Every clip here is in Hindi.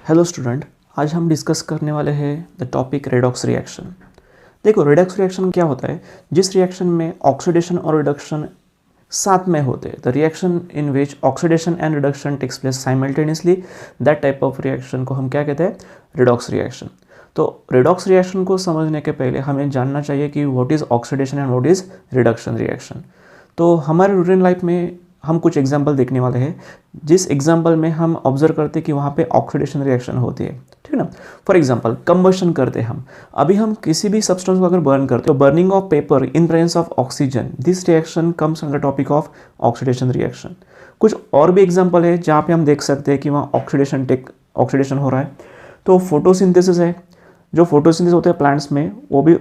हेलो स्टूडेंट, आज हम डिस्कस करने वाले हैं द टॉपिक रेडॉक्स रिएक्शन। देखो, रेडॉक्स रिएक्शन क्या होता है? जिस रिएक्शन में ऑक्सीडेशन और रिडक्शन साथ में होते हैं, the reaction in which oxidation and reduction takes place simultaneously, that type of reaction को हम क्या कहते हैं? Redox reaction. तो रेडॉक्स रिएक्शन को समझने के पहले हमें जानना चाहिए कि what is oxidation and what is reduction reaction. तो हमारे रूटीन लाइफ में हम कुछ एग्जाम्पल देखने वाले हैं, जिस एग्जाम्पल में हम ऑब्जर्व करते हैं कि वहाँ पे ऑक्सीडेशन रिएक्शन होती है, ठीक है ना। फॉर एग्जाम्पल, कंबशन करते हैं हम। अभी हम किसी भी सब्सटेंस को अगर बर्न करते हैं, तो burning of paper in presence of oxygen, this reaction comes under topic of oxidation reaction. कुछ और भी एग्जाम्पल है जहाँ पे हम देख सकते हैं कि वहाँ ऑक्सीडेशन हो रहा है। तो फोटोसिंथेसिस है, जो फोटोसिंथेसिस होता है प्लांट्स में, वो भी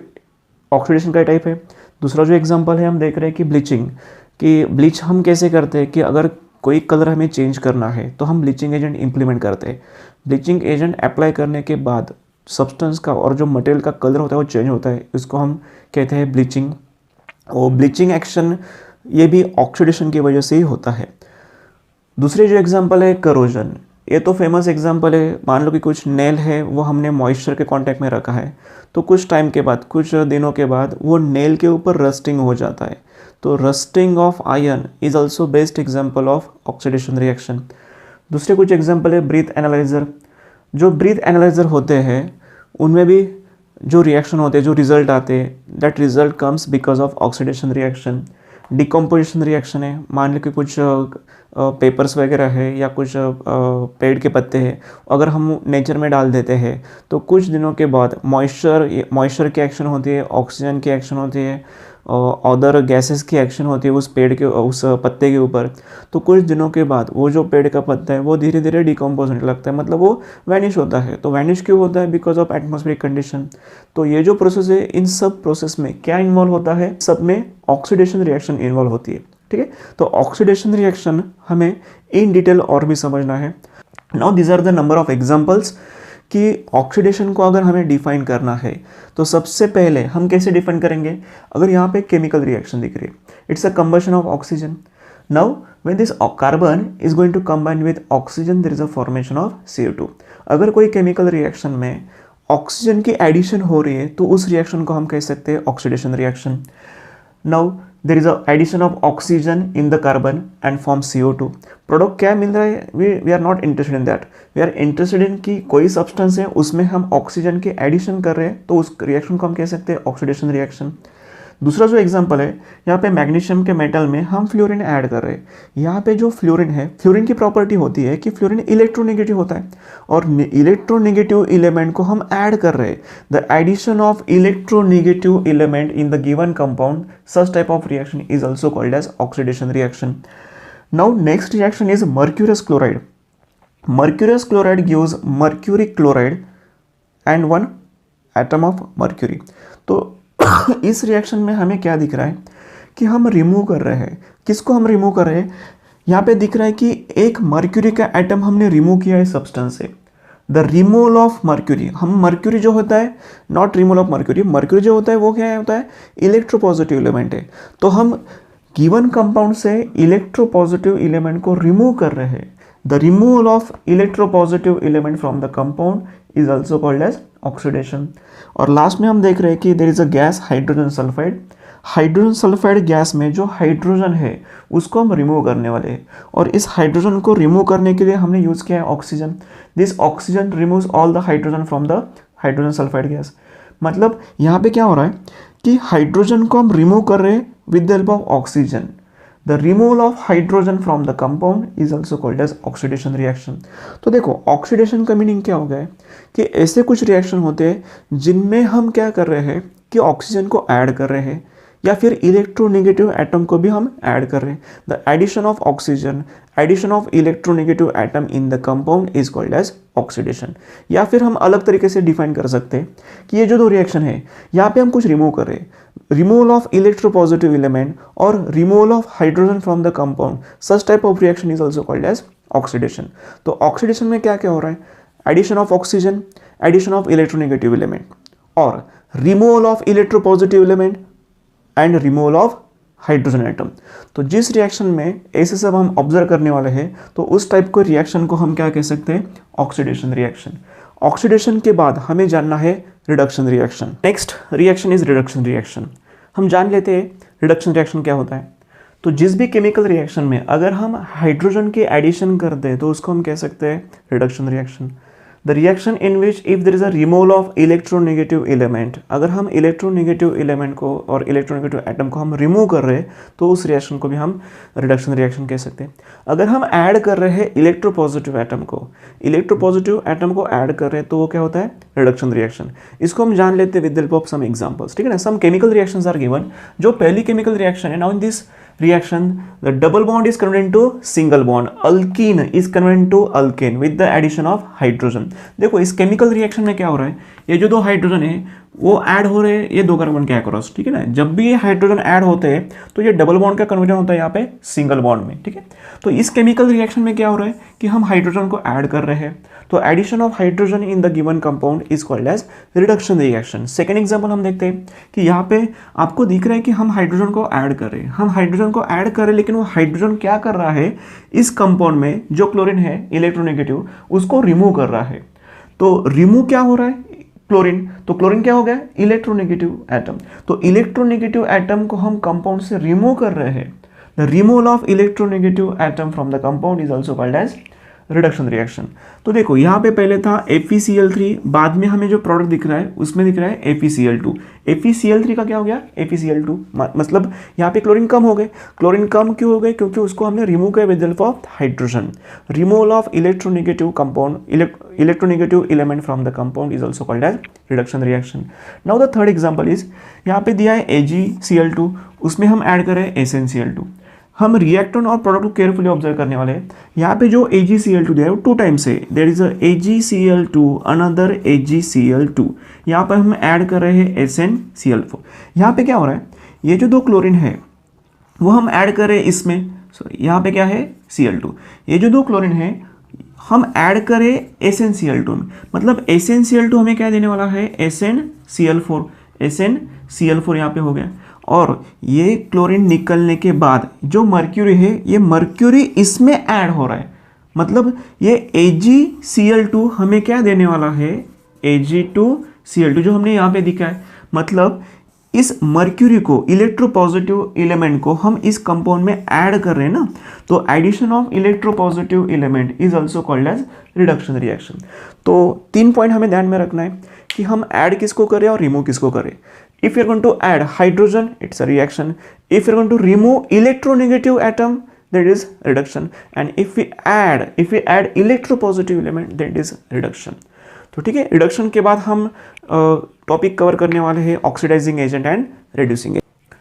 ऑक्सीडेशन का टाइप है। दूसरा जो एग्जाम्पल है, हम देख रहे हैं कि ब्लीचिंग, कि ब्लीच हम कैसे करते हैं कि अगर कोई कलर हमें चेंज करना है तो हम ब्लीचिंग एजेंट इंप्लीमेंट करते हैं। ब्लीचिंग एजेंट अप्लाई करने के बाद सब्सटेंस का और जो मटेरियल का कलर होता है वो चेंज होता है, इसको हम कहते हैं ब्लीचिंग। और ब्लीचिंग एक्शन ये भी ऑक्सीडेशन की वजह से ही होता है। दूसरे जो एग्जांपल है, करोजन, ये तो फेमस एग्जांपल है। मान लो कि कुछ नेल है, वो हमने मॉइस्चर के कांटेक्ट में रखा है, तो कुछ टाइम के बाद, कुछ दिनों के बाद वो नेल के ऊपर रस्टिंग हो जाता है। तो rusting of iron is also best example of oxidation reaction. दूसरे कुछ एग्जाम्पल है, ब्रीथ एनालाइजर। जो ब्रीथ एनालाइजर होते हैं उनमें भी जो रिएक्शन होते हैं, जो रिजल्ट आते हैं, that result comes because of oxidation reaction. Decomposition reaction है, मान लो कि कुछ पेपर्स वगैरह है या कुछ पेड़ के पत्ते हैं, अगर हम नेचर में डाल देते हैं तो कुछ दिनों के बाद मॉइस्चर की एक्शन होती है, ऑक्सीजन की एक्शन होती है, अदर गैसेस की एक्शन होती है उस पेड़ के, उस पत्ते के ऊपर। तो कुछ दिनों के बाद वो जो पेड़ का पत्ता है वो धीरे धीरे डिकम्पोज होने लगता है, मतलब वो वैनिश होता है। तो वैनिश क्यों होता है? Because of atmospheric condition. तो ये जो प्रोसेस है, इन सब प्रोसेस में क्या इन्वॉल्व होता है? सब में ऑक्सीडेशन रिएक्शन इन्वॉल्व होती है, ठीक है। तो ऑक्सीडेशन रिएक्शन हमें इन डिटेल और भी समझना है। Now these are the number of examples कि ऑक्सीडेशन को अगर हमें डिफाइन करना है तो सबसे पहले हम कैसे डिफाइन करेंगे? अगर यहाँ पे केमिकल रिएक्शन दिख रही है, it's a combustion of oxygen. Now when this carbon is going to combine with oxygen, there is a formation of CO2। अगर कोई केमिकल रिएक्शन में ऑक्सीजन की एडिशन हो रही है तो उस रिएक्शन को हम कह सकते हैं oxidation reaction. Now there is a addition of oxygen in the carbon and form CO2। Product क्या मिल रहा है? we are not interested in that। we are interested in कि कोई सब्सटेंस है उसमें हम ऑक्सीजन के एडिशन कर रहे हैं, तो उस रिएक्शन को हम कह सकते हैं ऑक्सीडेशन रिएक्शन। दूसरा जो एग्जांपल है, यहाँ पे मैग्नीशियम के मेटल में हम फ्लोरीन ऐड कर रहे हैं। यहाँ पे जो फ्लोरीन है, फ्लोरीन की प्रॉपर्टी होती है कि फ्लोरीन इलेक्ट्रोनेगेटिव होता है, और इलेक्ट्रोनेगेटिव एलिमेंट को हम ऐड कर रहे हैं। The addition of electronegative element in the given compound, such type of reaction is also called as oxidation reaction. Now next reaction is mercurius chloride. Mercurius chloride gives mercury chloride and one atom of mercury। तो इस रिएक्शन में हमें क्या दिख रहा है कि हम रिमूव कर रहे हैं। किसको हम रिमूव कर रहे हैं? यहाँ पे दिख रहा है कि एक मर्क्यूरी का एटम हमने रिमूव किया है सब्सटेंस से। द रिमूवल ऑफ मर्क्यूरी, हम मर्क्यूरी जो होता है, not removal of mercury, mercury जो होता है वो क्या होता है? इलेक्ट्रोपॉजिटिव एलिमेंट है। तो हम गिवन कंपाउंड से इलेक्ट्रोपॉजिटिव एलिमेंट को रिमूव कर रहे हैं। The removal of electropositive element from the compound is also called as oxidation। और लास्ट में हम देख रहे हैं कि there is a gas hydrogen sulphide. Hydrogen sulphide gas में जो हाइड्रोजन है उसको हम रिमूव करने वाले हैं, और इस हाइड्रोजन को रिमूव करने के लिए हमने यूज़ किया है oxygen. This oxygen removes all the hydrogen from the hydrogen sulphide gas. मतलब यहाँ पे क्या हो रहा है कि हाइड्रोजन को हम रिमूव कर रहे हैं with the help of oxygen. The removal of hydrogen from the compound is also called as oxidation reaction। तो देखो, ऑक्सीडेशन का मीनिंग क्या हो गया है कि ऐसे कुछ रिएक्शन होते हैं जिनमें हम क्या कर रहे हैं कि ऑक्सीजन को ऐड कर रहे हैं, या फिर इलेक्ट्रोनेगेटिव एटम को भी हम ऐड कर रहे हैं। The addition of oxygen, addition of electronegative atom in the compound is called as oxidation. या फिर हम अलग तरीके से डिफाइन कर सकते हैं कि ये जो दो रिएक्शन है, यहाँ पे हम कुछ रिमूव कर रहे हैं, रिमूवल ऑफ इलेक्ट्रोपॉजिटिव एलिमेंट और removal of hydrogen from the compound, such type of reaction is also called as oxidation. तो ऑक्सीडेशन में क्या क्या हो रहा है? Addition of oxygen, addition of electronegative element, और removal of electropositive element and removal of hydrogen atom. तो जिस रिएक्शन में ऐसे सब हम ऑब्जर्व करने वाले हैं तो उस टाइप को रिएक्शन को हम क्या कह सकते हैं, ऑक्सीडेशन रिएक्शन। ऑक्सीडेशन के बाद हमें जानना है reduction reaction. Next reaction is reduction reaction. हम जान लेते हैं रिडक्शन रिएक्शन क्या होता है। तो जिस भी केमिकल रिएक्शन में अगर हम हाइड्रोजन के एडिशन कर दें तो उसको हम कह सकते हैं reduction reaction. The reaction in which if there is a removal of electronegative element, अगर हम इलेक्ट्रोनेगेटिव एलिमेंट को और इलेक्ट्रोनेगेटिव एटम को हम रिमूव कर रहे हैं तो उस रिएक्शन को भी हम रिडक्शन रिएक्शन कह सकते हैं। अगर हम ऐड कर रहे हैं इलेक्ट्रोपॉजिटिव एटम को ऐड कर रहे हैं तो वो क्या होता है, रिडक्शन रिएक्शन। इसको हम जान लेते हैं with the help of some examples, ठीक है ना। Some chemical reactions are given. जो पहली केमिकल रिएक्शन है, now in this reaction the double bond is converted into single bond, alkene is converted into alkane with the addition of hydrogen। देखो इस केमिकल रिएक्शन में क्या हो रहा है, ये जो दो हाइड्रोजन है वो ऐड हो रहे हैं ये दो कार्बन के अक्रॉस, ठीक है ना। जब भी ये हाइड्रोजन ऐड होते हैं तो ये डबल बॉन्ड का कन्वर्जन होता है यहाँ पे सिंगल बॉन्ड में, ठीक है। तो इस केमिकल रिएक्शन में क्या हो रहा है कि हम हाइड्रोजन को ऐड कर रहे हैं, तो addition of hydrogen in the given compound is called as reduction reaction. Second example हम देखते हैं कि यहाँ पे आपको दिख रहा है कि हम हाइड्रोजन को ऐड कर रहे हैं, लेकिन वो हाइड्रोजन क्या कर रहा है, इस कंपाउंड में जो क्लोरीन है इलेक्ट्रोनेगेटिव उसको रिमूव कर रहा है। तो रिमूव क्या हो रहा है, क्लोरीन। तो क्लोरीन क्या हो गया, इलेक्ट्रोनेगेटिव एटम। तो इलेक्ट्रोनेगेटिव एटम को हम कंपाउंड से रिमूव कर रहे हैं। The removal of electronegative atom from the compound is also called as reduction reaction. तो देखो यहाँ पे पहले था FeCl3, बाद में हमें जो प्रोडक्ट दिख रहा है उसमें दिख रहा है FeCl2। FeCl3 का क्या हो गया, FeCl2, मतलब यहाँ पे क्लोरीन कम हो गए। क्लोरीन कम क्यों हो गए, क्योंकि उसको हमने रिमूव किया with the help of hydrogen. Removal of electronegative compound, electronegative element from the compound is also called as reduction reaction. Now the third example is, यहाँ पे दिया है AgCl2, उसमें हम ऐड करें SnCl2। हम रिएक्टेंट और प्रोडक्ट को केयरफुली ऑब्जर्व करने वाले हैं। यहाँ पे जो AgCl2 दिया है वो टू टाइम्स है, there is a AgCl2 another AgCl2। यहाँ पर हम ऐड कर रहे हैं SnCl4। यहाँ पे क्या हो रहा है, ये जो दो क्लोरीन है वो हम ऐड कर रहे हैं इसमें, यहाँ पे क्या है Cl2। ये जो दो क्लोरीन है हम ऐड करें SnCl2 में, मतलब SnCl2 हमें क्या देने वाला है, SnCl4। SnCl4 यहाँ पे हो गया, और ये क्लोरीन निकलने के बाद जो मर्क्यूरी है ये मर्क्यूरी इसमें ऐड हो रहा है, मतलब ये AgCl2 हमें क्या देने वाला है, Ag2Cl2 जो हमने यहाँ पे दिखा है। मतलब इस मर्क्यूरी को, इलेक्ट्रोपॉजिटिव एलिमेंट को हम इस कंपाउंड में ऐड कर रहे हैं ना, तो addition of electropositive element is also called as reduction reaction. तो 3 पॉइंट हमें ध्यान में रखना है कि हम ऐड किसको करें और रिमूव किसको करें। If you're going to add hydrogen, it's a reaction. If you're going to remove electronegative atom, that is reduction. And if we add electropositive element, that is reduction. तो ठीक है, रिडक्शन के बाद हम टॉपिक कवर करने वाले हैं oxidising agent and reducing agent.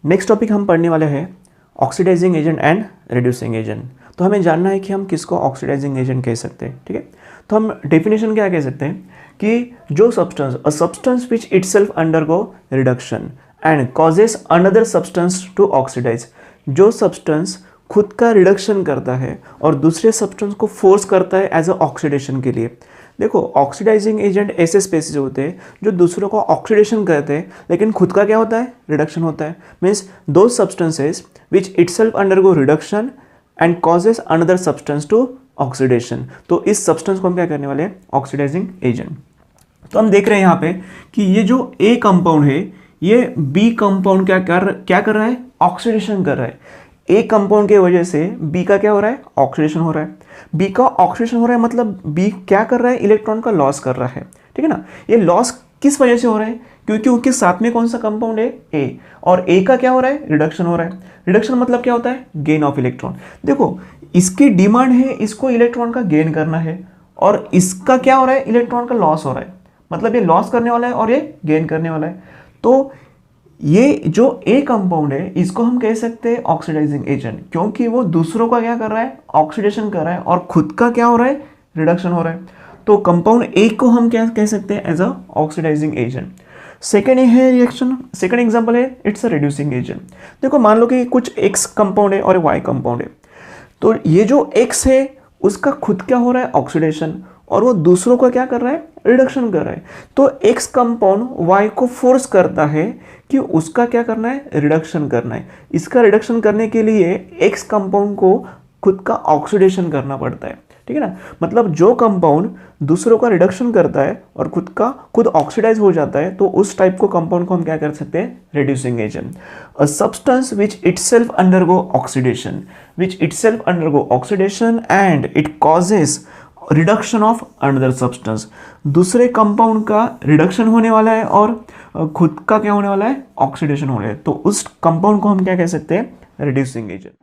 Next topic हम पढ़ने वाले हैं oxidising agent and reducing agent. तो हमें जानना है कि हम किसको ऑक्सीडाइजिंग एजेंट कह सकते हैं, ठीक है। तो हम डेफिनेशन क्या कह सकते हैं कि जो substance, a substance which itself undergo reduction and causes another substance to oxidise, जो सब्सटेंस खुद का रिडक्शन करता है और दूसरे सब्सटेंस को फोर्स करता है एज अ ऑक्सीडेशन के लिए। देखो ऑक्सीडाइजिंग एजेंट ऐसे स्पेसीज होते हैं जो दूसरों को ऑक्सीडेशन करते हैं लेकिन खुद का क्या होता है, रिडक्शन होता है। मीन्स दो substances which itself undergo reduction and causes another substance to oxidation. तो इस सब्सटेंस को हम क्या करने वाले हैं, ऑक्सीडाइजिंग एजेंट। तो हम देख रहे हैं यहाँ पे कि ये जो A कंपाउंड है ये B कंपाउंड क्या कर रहा है, ऑक्सीडेशन कर रहा है। A कंपाउंड के वजह से B का क्या हो रहा है, ऑक्सीडेशन हो रहा है। B का ऑक्सीडेशन हो रहा है मतलब B क्या कर रहा है, इलेक्ट्रॉन का लॉस कर रहा है, ठीक है ना। ये लॉस किस वजह से हो रहा है, क्योंकि उनके साथ में कौन सा कंपाउंड है, A, और A का क्या हो रहा है, रिडक्शन हो रहा है। रिडक्शन मतलब क्या होता है, गेन ऑफ इलेक्ट्रॉन। देखो इसकी डिमांड है इसको इलेक्ट्रॉन का गेन करना है, और इसका क्या हो रहा है, इलेक्ट्रॉन का लॉस हो रहा है, मतलब ये लॉस करने वाला है और ये गेन करने वाला है। तो ये जो A कंपाउंड है इसको हम कह सकते हैं ऑक्सीडाइजिंग एजेंट, क्योंकि वो दूसरों का क्या कर रहा है, ऑक्सीडेशन कर रहा है, और खुद का क्या हो रहा है, रिडक्शन हो रहा है। तो कंपाउंड A को हम क्या कह सकते हैं, as a oxidising agent. Second है रिएक्शन, सेकेंड एग्जाम्पल है इट्स अ रिड्यूसिंग एजेंट। देखो मान लो कि कुछ X कंपाउंड है और Y कंपाउंड है, तो ये जो X है उसका खुद क्या हो रहा है, ऑक्सीडेशन, और वो दूसरों का क्या कर रहा है, रिडक्शन कर रहा है। तो एक्स कंपाउंड वाई को फोर्स करता है कि उसका क्या करना है, रिडक्शन करना है। इसका रिडक्शन करने के लिए एक्स कंपाउंड को खुद का ऑक्सीडेशन करना पड़ता है, ठीक है ना। मतलब जो कंपाउंड दूसरों का रिडक्शन करता है और खुद ऑक्सीडाइज हो जाता है, तो उस टाइप को कंपाउंड को हम क्या कर सकते हैं, reducing agent. A substance which itself undergo oxidation and it causes reduction of another substance. दूसरे कंपाउंड का रिडक्शन होने वाला है और खुद का क्या होने वाला है, ऑक्सीडेशन होने वाला है, तो उस कंपाउंड को हम क्या कह सकते हैं, रिड्यूसिंग एजेंट।